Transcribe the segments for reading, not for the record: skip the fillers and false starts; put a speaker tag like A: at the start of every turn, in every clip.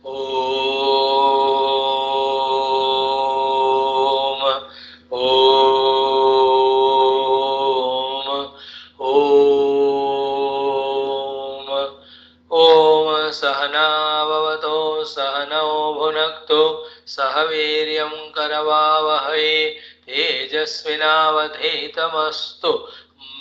A: Om. Om. Om. Om Sahana Bhavato Sahano Bhunakto Sahaviryam Karavavahai Tejasvinavadhetamastu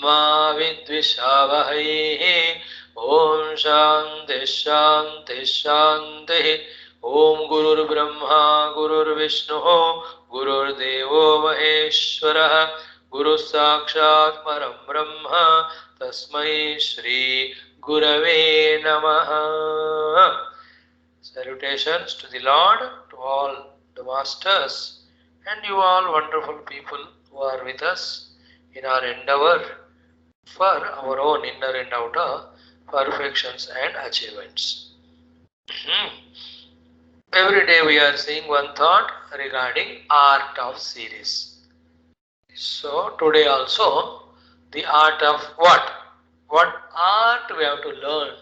A: Ma Vidvishavahai. Om Shanti Shanti Shanti. Om Gurur Brahma Gurur Vishnu Gurur Devo Maheshwara Guru Sakshat Param Brahma Tasmai Shri Gurave Namaha. Salutations to the Lord, to all the masters, and you all wonderful people who are with us in our endeavor for our own inner and outer perfections and achievements. Every day we are seeing one thought regarding art of series. So today also the art of what? What art we have to learn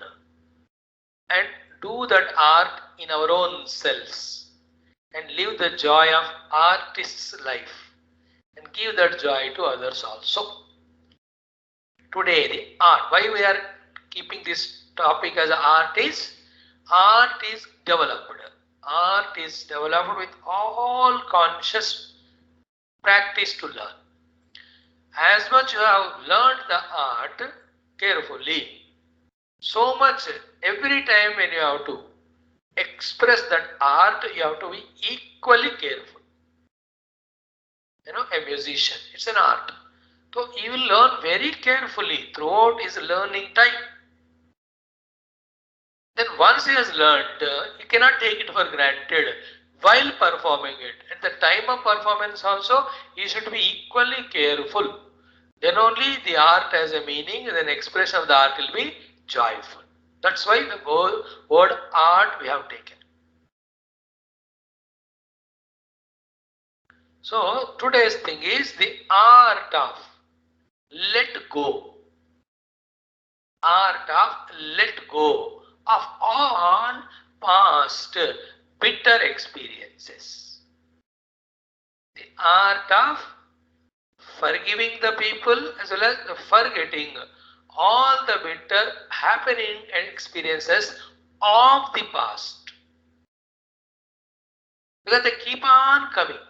A: and do that art in our own selves and live the joy of artist's life and give that joy to others also. Today the art, why we are keeping this topic as art is developed. Art is developed with all conscious practice to learn. As much you have learned the art carefully, so much every time when you have to express that art, you have to be equally careful. You know, a musician, it's an art. So he will learn very carefully throughout his learning time. Then once he has learned, he cannot take it for granted while performing it. At the time of performance also, he should be equally careful. Then only the art has a meaning, then expression of the art will be joyful. That's why the word art we have taken. So today's thing is the art of let go. Art of let go of all past bitter experiences. The art of forgiving the people as well as forgetting all the bitter happening and experiences of the past. Because they keep on coming.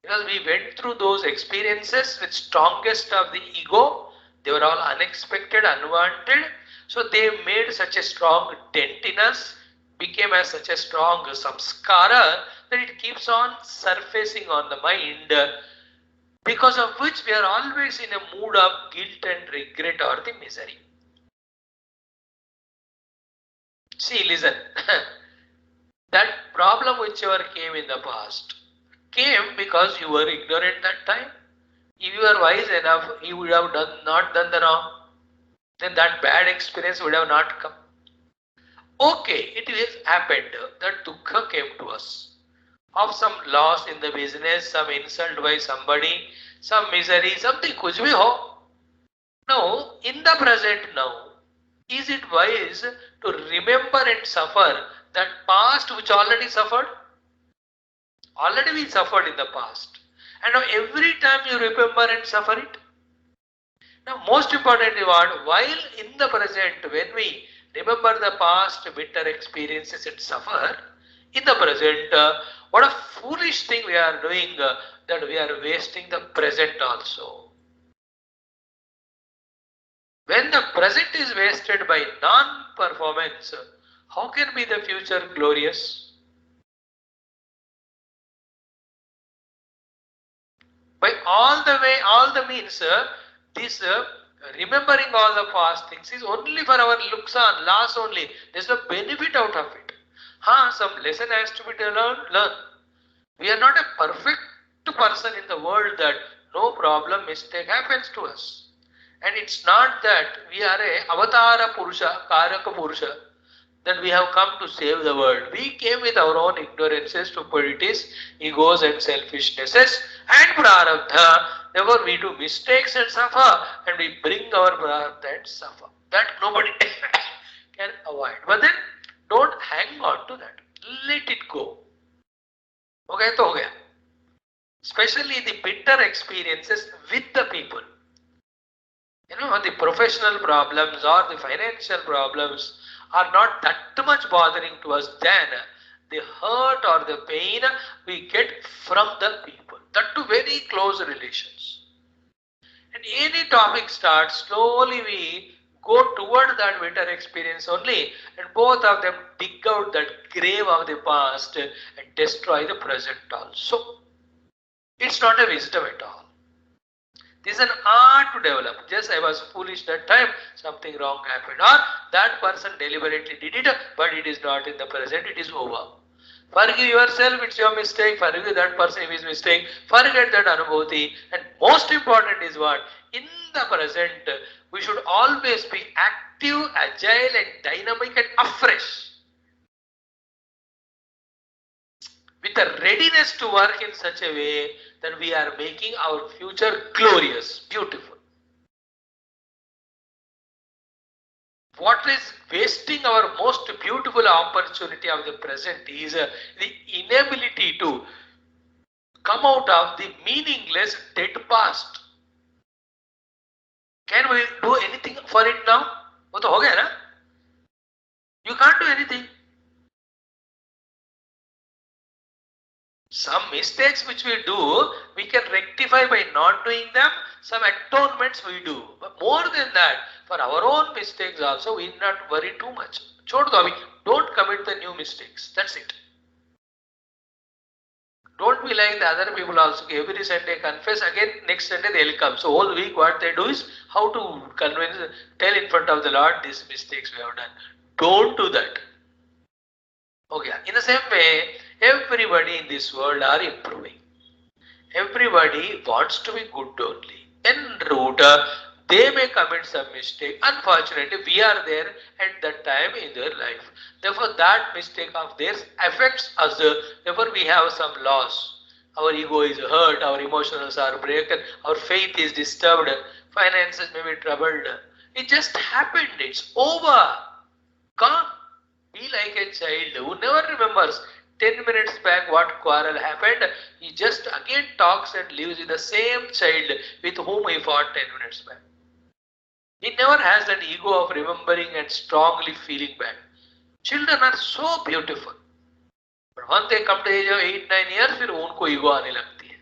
A: Because we went through those experiences with strongest of the ego. They were all unexpected, unwanted. So they made such a strong dent in us, became as such a strong samskara that it keeps on surfacing on the mind, because of which we are always in a mood of guilt and regret or the misery. See, listen, that problem whichever came in the past came because you were ignorant that time. If you were wise enough, you would have not done the wrong. Then that bad experience would have not come. Okay, it has happened that dukkha came to us. Of some loss in the business, some insult by somebody, some misery, something kuch bhi ho. Now, in the present now, is it wise to remember and suffer that past which already suffered? Already we suffered in the past. And now every time you remember and suffer it. Now most importantly what? While in the present when we remember the past bitter experiences and suffer, in the present what a foolish thing we are doing, that we are wasting the present also. When the present is wasted by non-performance, how can be the future glorious? By all the means, this remembering all the past things is only for our looks on, loss only. There is no benefit out of it. Some lesson has to be learn. We are not a perfect person in the world that no problem, mistake happens to us. And it's not that we are a avatara purusha, karaka purusha, that we have come to save the world. We came with our own ignorances, stupidities, egos and selfishnesses and prarabdha. Therefore we do mistakes and suffer, and we bring our prarabdha and suffer. That nobody can avoid. But then don't hang on to that. let it go. हो गया तो हो गया. Especially the bitter experiences with the people. You know, the professional problems or the financial problems are not that much bothering to us than the hurt or the pain we get from the people. That to very close relations. And any topic starts, slowly we go toward that bitter experience only, and both of them dig out that grave of the past and destroy the present also. It's not a wisdom at all. This is an art to develop. Just I was foolish that time, something wrong happened. Or that person deliberately did it, but it is not in the present, it is over. Forgive yourself, it's your mistake. Forgive that person if his mistake. Forget that anubhuti. And most important is what? In the present, we should always be active, agile and dynamic and afresh. With a readiness to work in such a way that we are making our future glorious, beautiful. What is wasting our most beautiful opportunity of the present is the inability to come out of the meaningless dead past. Can we do anything for it now? वो तो हो गया ना? You can't do anything. Some mistakes which we do, we can rectify by not doing them. Some atonements we do. But more than that, for our own mistakes also, we need not worry too much. छोड़ दो अभी. Don't commit the new mistakes. That's it. Don't be like the other people also. Every Sunday confess, again next Sunday they will come. So whole week what they do is how to convince, tell in front of the Lord these mistakes we have done. Don't do that. Okay. In the same way, everybody in this world are improving. Everybody wants to be good only. En route, they may commit some mistake. Unfortunately, we are there at that time in their life. Therefore, that mistake of theirs affects us. Therefore, we have some loss. Our ego is hurt, our emotions are broken, our faith is disturbed, finances may be troubled. It just happened. It's over. Gone. Be like a child who never remembers 10 minutes back what quarrel happened. He just again talks and lives with the same child with whom he fought 10 minutes back. He never has that ego of remembering and strongly feeling back. Children are so beautiful. But once they come to the age of 8-9 years, फिर उनको ego आने लगती है.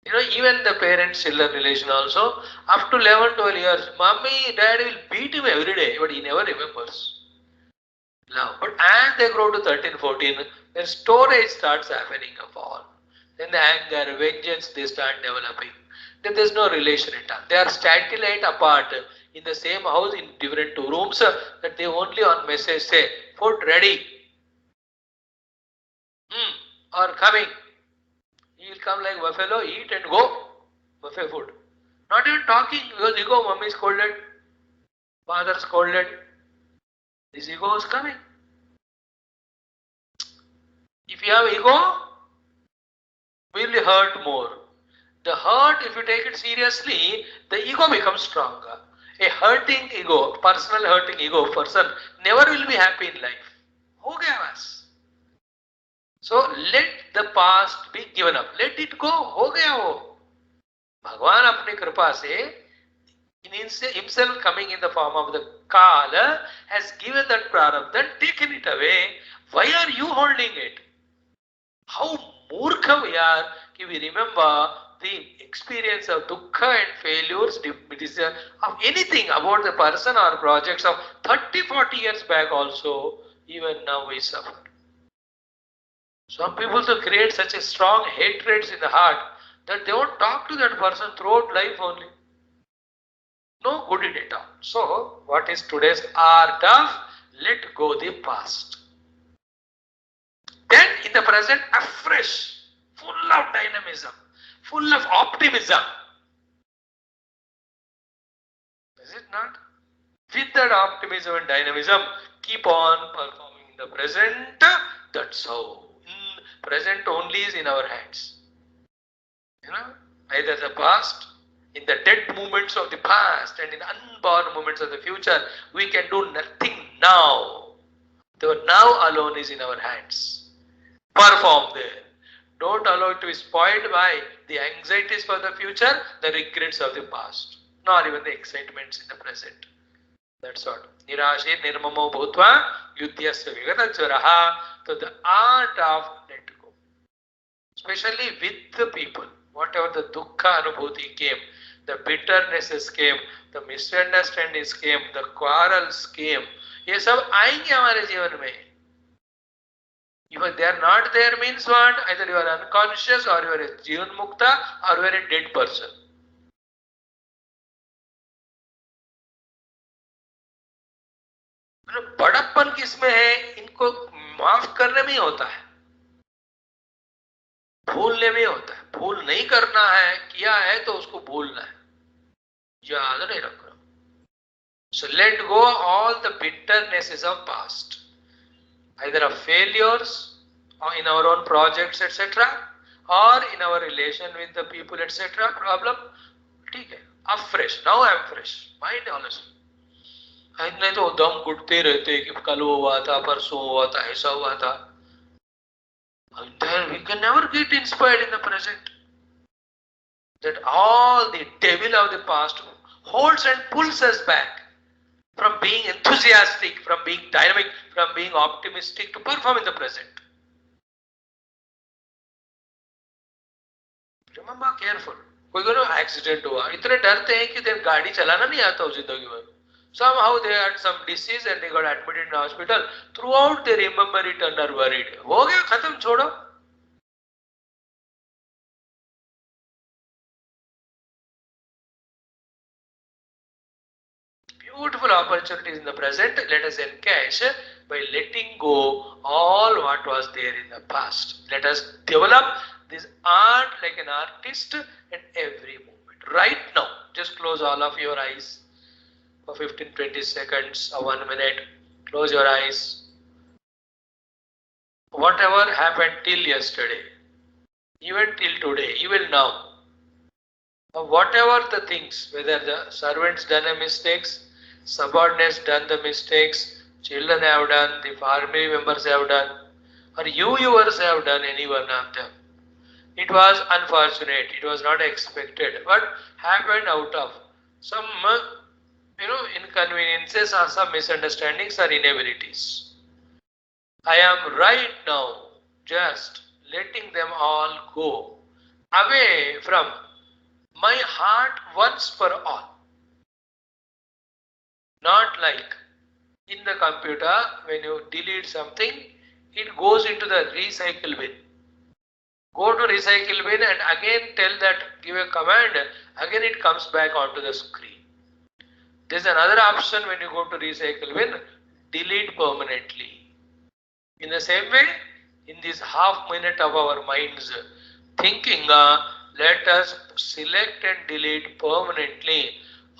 A: You know, even the parent-children relation also, up to 11-12 years, mommy, daddy will beat him every day, but he never remembers. Love. But as they grow to 13-14, their storage starts happening of all. Then the anger, vengeance, they start developing. Then there's no relation at all. They are satellite apart in the same house in different 2 rooms that they only on message say, food ready. Or coming. He will come like buffalo, eat and go. Buffet food. Not even talking because ego, mommy is scolded, father scolded. This ego is coming. If you have ego, will hurt more. The hurt, if you take it seriously, the ego becomes stronger. A hurting ego, personal hurting ego person never will be happy in life. हो गया बस. So let the past be given up. Let it go. हो गया वो. भगवान अपनी कृपा से himself coming in the form of the Kala has given that prarabdha, taken it away. Why are you holding it? How murkha we are, we remember the experience of dukkha and failures, of anything about the person or projects of 30-40 years back also, even now we suffer. Some people to create such a strong hatred in the heart that they won't talk to that person throughout life only. No good in it all. So, what is today's art of let go the past? Then in the present, afresh, full of dynamism, full of optimism. Is it not? With that optimism and dynamism, keep on performing in the present. That's how. Present only is in our hands. You know, neither the past, in the dead moments of the past and in unborn moments of the future, we can do nothing now. The now alone is in our hands. Perform there. Don't allow it to be spoiled by the anxieties for the future, the regrets of the past, nor even the excitements in the present. That's what. Nirashi nirmamo bhutva yudhyasya vigatacvaraha. So the art of let go. Especially with the people. Whatever the dukkha anubhuti came, the bitternesses came, the misunderstandings came, the quarrels came. ये सब आएंगे हमारे जीवन में. If they are not there means what? Either you are unconscious or you are a Jivan Mukta or you are a dead person. बड़प्पन किसमें है? इनको माफ करने में ही होता है, भूलने में होता है. भूल नहीं करना है, किया है तो उसको भूलना है, याद नहीं रखना. So let go all the bitternesses of past, either of failures or in our own projects etc. or in our relation with the people etc. problem. ठीक है, अब fresh. Now I am fresh. Mind honestly. नहीं तो दम घुटते रहते कि कल हुआ था, परसों हुआ था, ऐसा हुआ था. Then we can never get inspired in the present. That all the devil of the past holds and pulls us back from being enthusiastic, from being dynamic, from being optimistic to perform in the present. Remember careful. कोई को accident हुआ, इतने डरते हैं कि देर गाड़ी चलाना नहीं आता उस जिंदगी में. Somehow they had some disease and they got admitted in hospital. Throughout they remember it and are worried. हो गया, खत्म, छोड़ो. Beautiful opportunities in the present. Let us encash by letting go all what was there in the past. Let us develop this art like an artist in every moment. Right now, just close all of your eyes for 15-20 seconds or 1 minute. Close your eyes. Whatever happened till yesterday, even till today, even now, whatever the things, whether the servants done a mistakes, subordinates done the mistakes, children have done, the family members have done, or you yours have done, any one of them. It was unfortunate, it was not expected, but happened out of some inconveniences or some misunderstandings or inabilities. I am right now just letting them all go away from my heart once for all. Not like in the computer, when you delete something, it goes into the recycle bin. Go to recycle bin and again tell that, give a command, again it comes back onto the screen. There is another option when you go to recycle bin, delete permanently. In the same way, in this half minute of our minds thinking, let us select and delete permanently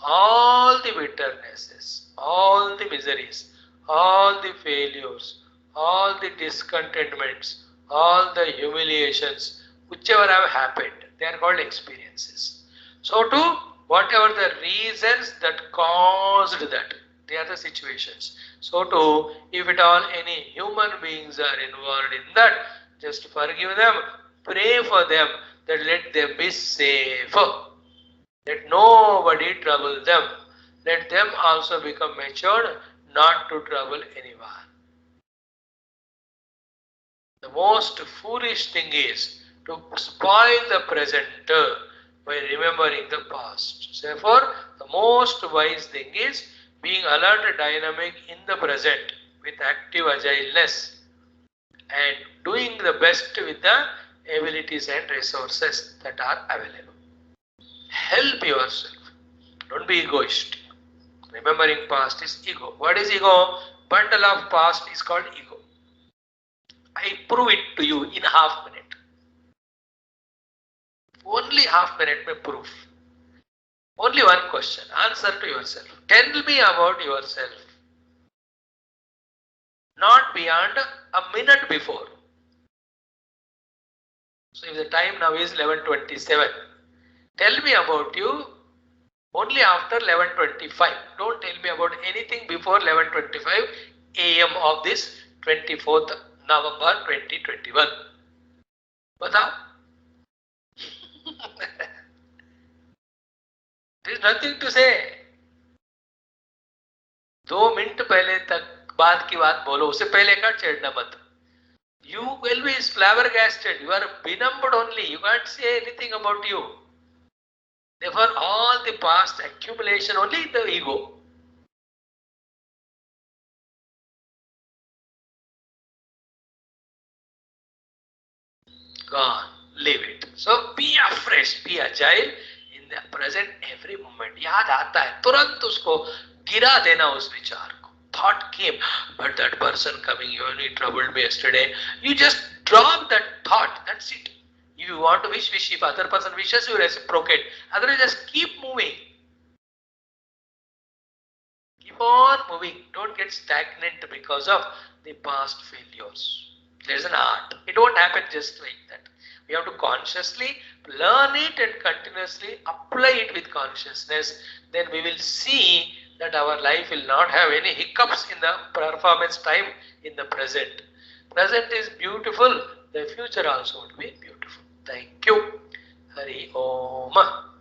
A: all the bitternesses, all the miseries, all the failures, all the discontentments, all the humiliations, whichever have happened. They are called experiences. So too, whatever the reasons that caused that, they are the situations. So too, if at all any human beings are involved in that, just forgive them, pray for them, that let them be safe. Let nobody trouble them. Let them also become matured, not to trouble anyone. The most foolish thing is to spoil the present by remembering the past. Therefore, the most wise thing is being alert and dynamic in the present with active agileness and doing the best with the abilities and resources that are available. Help yourself. Don't be egoist. Remembering past is ego. What is ego? Bundle of past is called ego. I prove it to you in half minute. Only half minute may proof. Only one question. Answer to yourself. Tell me about yourself. Not beyond a minute before. So if the time now is 11:27, tell me about you only after 11:25. Don't tell me about anything before 11:25 AM of this 24th November 2021. बताओ. There is nothing to say. 2 minute पहले तक बाद की बात बोलो, उससे पहले का छेड़ना मत. You will be flabbergasted. You are benumbed only. You can't say anything about you. Therefore, all the past accumulation only the ego. Gone. Leave it. So be afresh, be agile in the present every moment. याद आता है तुरंत उसको गिरा देना उस विचार को. Thought came, but that person coming, you only troubled me yesterday. You just drop that thought. That's it. If you want to wish, if other person wishes, you reciprocate. Otherwise, just keep moving. Keep on moving. Don't get stagnant because of the past failures. There's an art. It won't happen just like that. We have to consciously learn it and continuously apply it with consciousness. Then we will see that our life will not have any hiccups in the performance time in the present. Present is beautiful. The future also would be beautiful. Thank you. Hari Om.